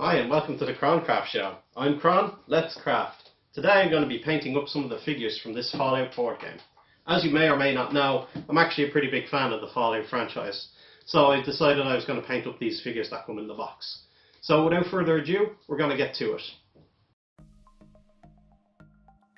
Hi and welcome to the Craft Show. I'm Cron, let's craft. Today I'm going to be painting up some of the figures from this Fallout board game. As you may or may not know, I'm actually a pretty big fan of the Fallout franchise, so I decided I was going to paint up these figures that come in the box. So without further ado, we're going to get to it.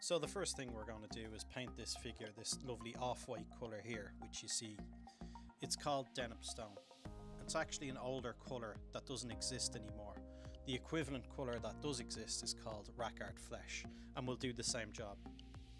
So the first thing we're going to do is paint this figure, this lovely off-white colour here, which you see. It's called Deneb Stone. It's actually an older colour that doesn't exist anymore. The equivalent colour that does exist is called Rackard Flesh, and will do the same job.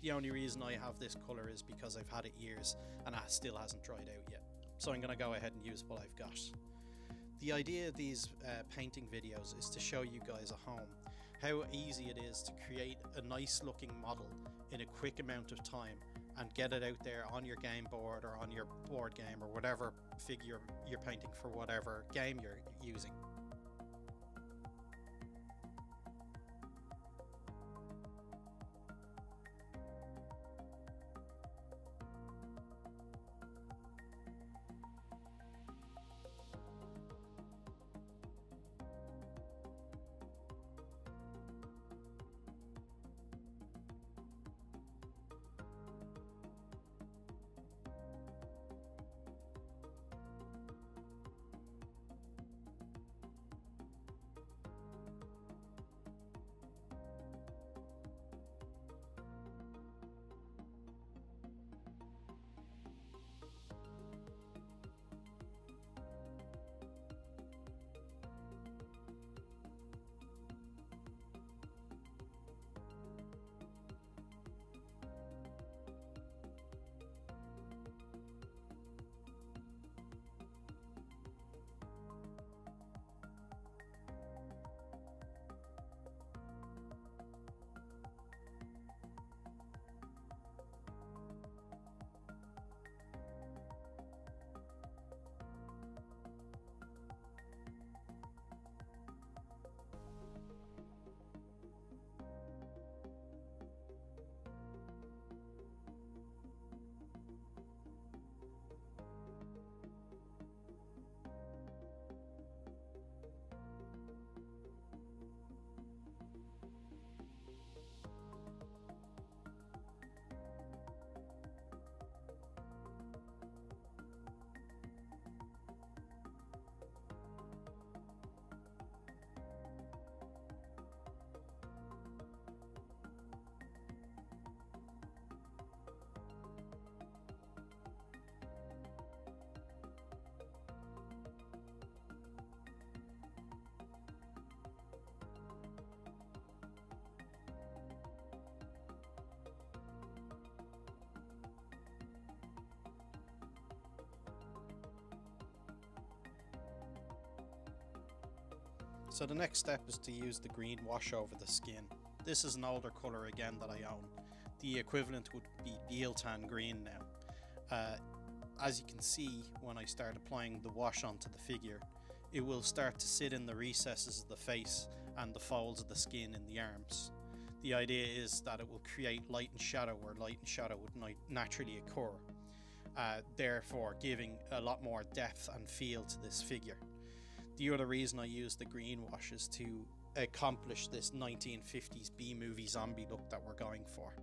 The only reason I have this colour is because I've had it years and it still hasn't dried out yet. So I'm going to go ahead and use what I've got. The idea of these painting videos is to show you guys at home how easy it is to create a nice looking model in a quick amount of time and get it out there on your game board or on your board game or whatever figure you're painting for whatever game you're using. So the next step is to use the green wash over the skin. This is an older colour again that I own. The equivalent would be Bealtan green now. As you can see, when I start applying the wash onto the figure, it will start to sit in the recesses of the face and the folds of the skin in the arms. The idea is that it will create light and shadow where light and shadow would naturally occur, therefore giving a lot more depth and feel to this figure. The other reason I use the green wash is to accomplish this 1950s B-movie zombie look that we're going for.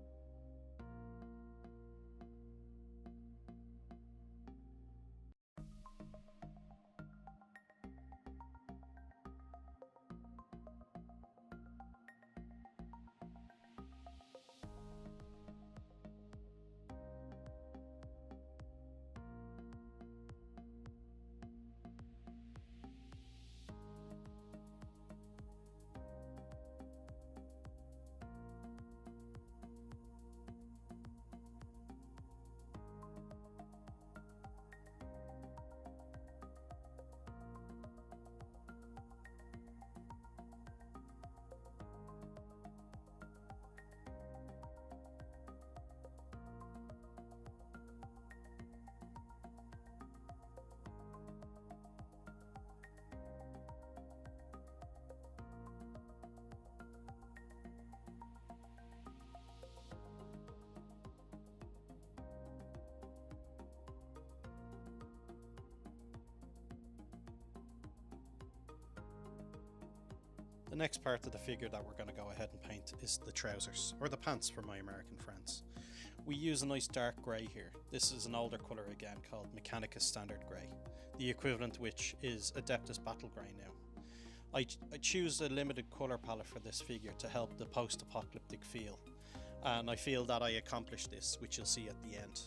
The next part of the figure that we're going to go ahead and paint is the trousers, or the pants for my American friends. We use a nice dark grey here. This is an older colour again called Mechanicus Standard Grey, the equivalent which is Adeptus Battle Grey now. I choose a limited colour palette for this figure to help the post-apocalyptic feel, and I feel that I accomplished this, which you'll see at the end.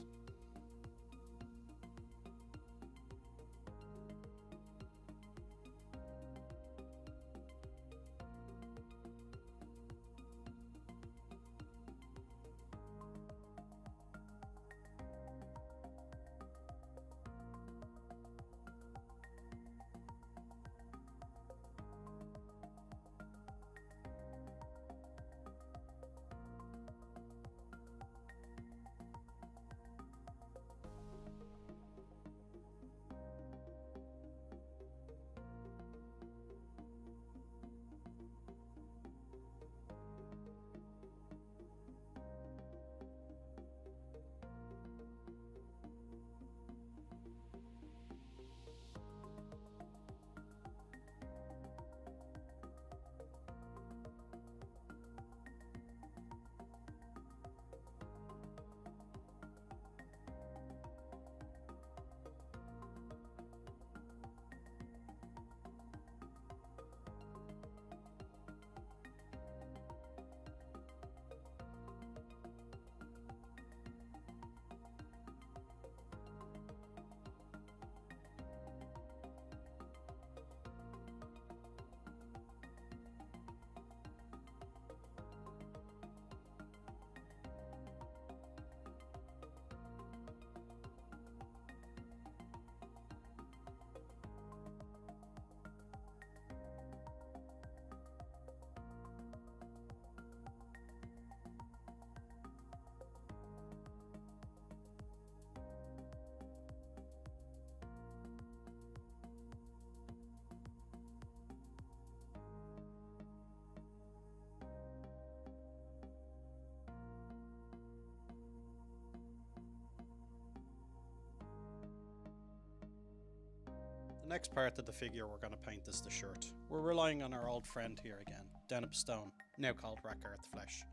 The next part of the figure we're going to paint is the shirt. We're relying on our old friend here again, Deneb Stone, now called Rakarth Flesh.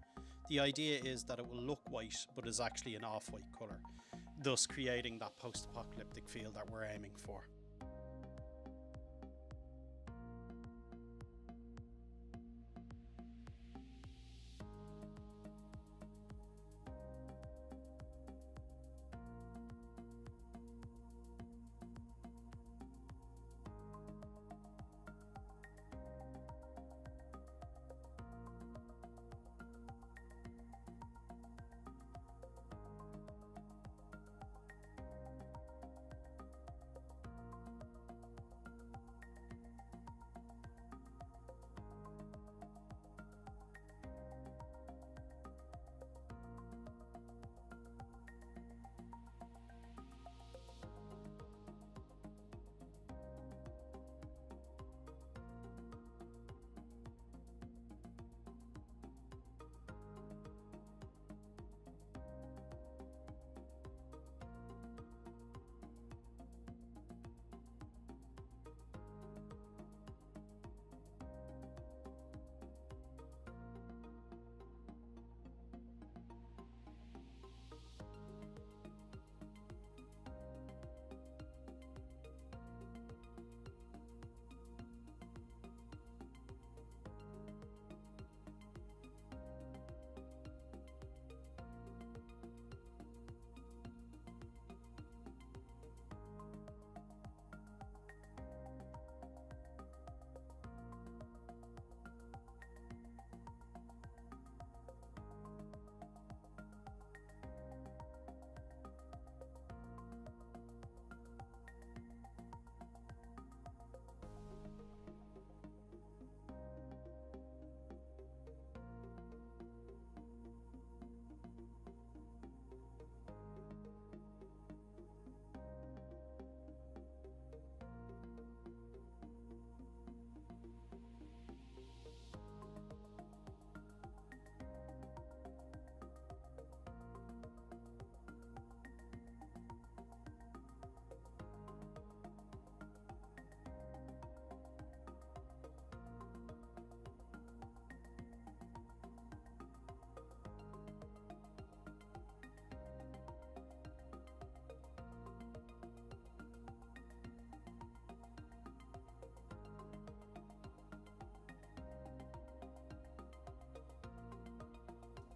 The idea is that it will look white but is actually an off-white colour, thus creating that post-apocalyptic feel that we're aiming for.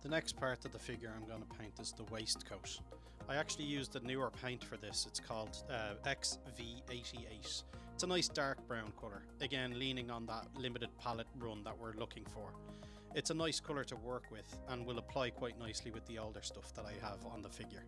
The next part of the figure I'm going to paint is the waistcoat. I actually used a newer paint for this. It's called XV88. It's a nice dark brown colour, again leaning on that limited palette run that we're looking for. It's a nice colour to work with and will apply quite nicely with the older stuff that I have on the figure.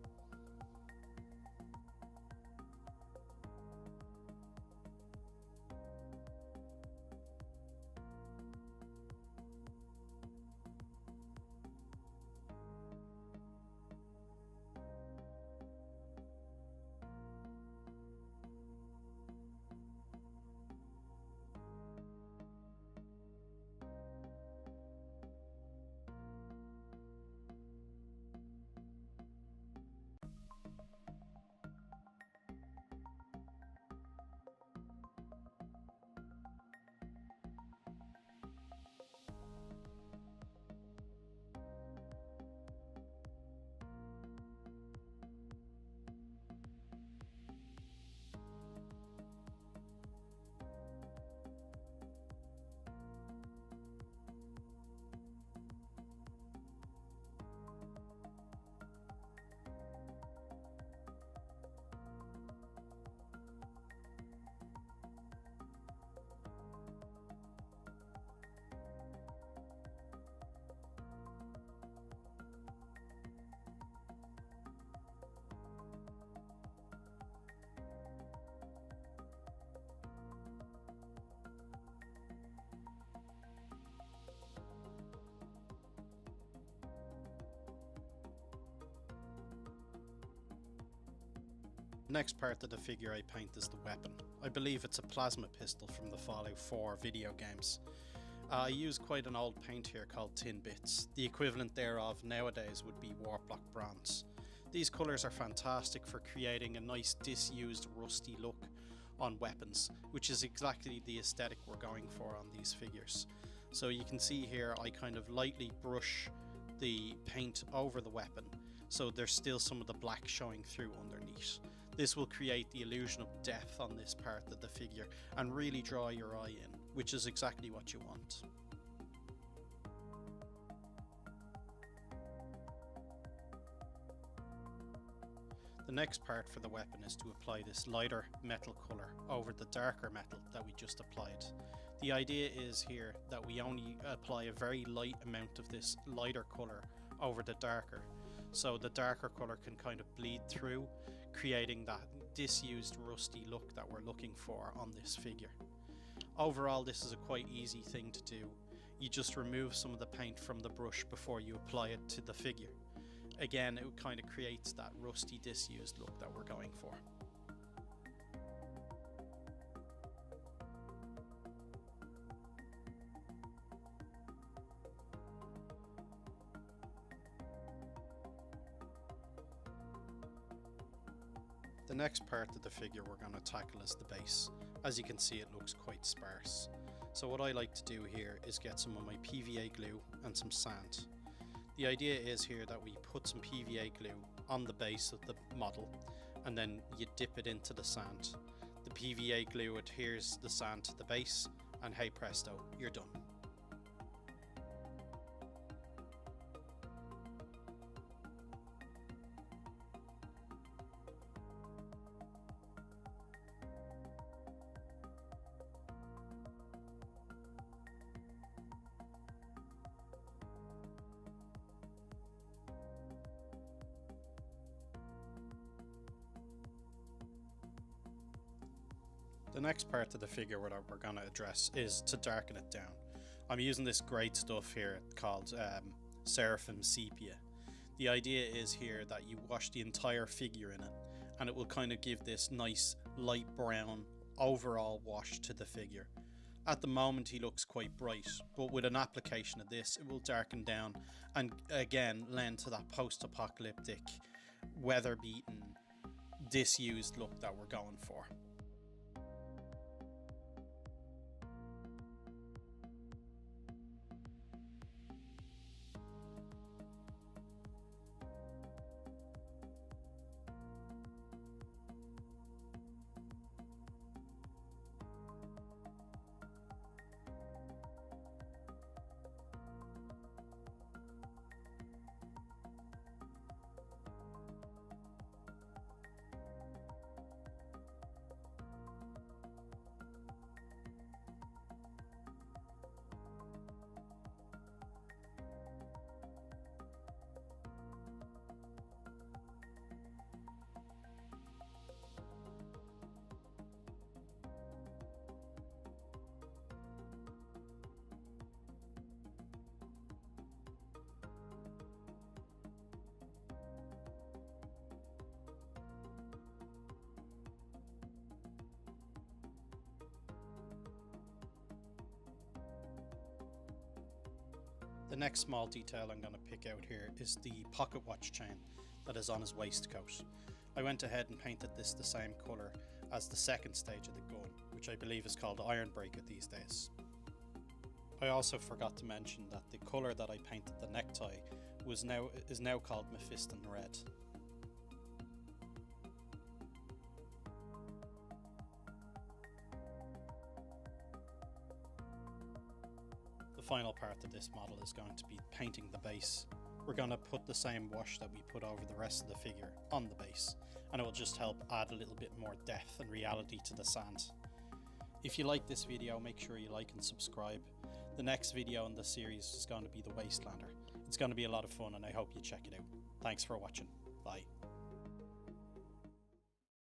The next part of the figure I paint is the weapon. I believe it's a plasma pistol from the Fallout 4 video games. I use quite an old paint here called Tin Bits. The equivalent thereof nowadays would be Warp Block Bronze. These colours are fantastic for creating a nice disused rusty look on weapons, which is exactly the aesthetic we're going for on these figures. So you can see here I kind of lightly brush the paint over the weapon, so there's still some of the black showing through underneath. This will create the illusion of depth on this part of the figure and really draw your eye in, which is exactly what you want. The next part for the weapon is to apply this lighter metal colour over the darker metal that we just applied. The idea is here that we only apply a very light amount of this lighter colour over the darker, so the darker colour can kind of bleed through, creating that disused rusty look that we're looking for on this figure. Overall, this is a quite easy thing to do. You just remove some of the paint from the brush before you apply it to the figure. Again, it kind of creates that rusty disused look that we're going for. The next part of the figure we're going to tackle is the base. As you can see, it looks quite sparse. So what I like to do here is get some of my PVA glue and some sand. The idea is here that we put some PVA glue on the base of the model and then you dip it into the sand. The PVA glue adheres the sand to the base and hey presto, you're done. The next part of the figure that we're going to address is to darken it down. I'm using this great stuff here called Seraphim Sepia. The idea is here that you wash the entire figure in it and it will kind of give this nice light brown overall wash to the figure. At the moment he looks quite bright, but with an application of this it will darken down and again lend to that post-apocalyptic, weather-beaten, disused look that we're going for. The next small detail I'm going to pick out here is the pocket watch chain that is on his waistcoat. I went ahead and painted this the same colour as the second stage of the gun, which I believe is called Ironbreaker these days. I also forgot to mention that the colour that I painted the necktie is now called Mephiston Red. The final part of this model is going to be painting the base. We're going to put the same wash that we put over the rest of the figure on the base, and it will just help add a little bit more depth and reality to the sand. If you like this video, make sure you like and subscribe. The next video in the series is going to be the Wastelander. It's going to be a lot of fun and I hope you check it out. Thanks for watching. Bye.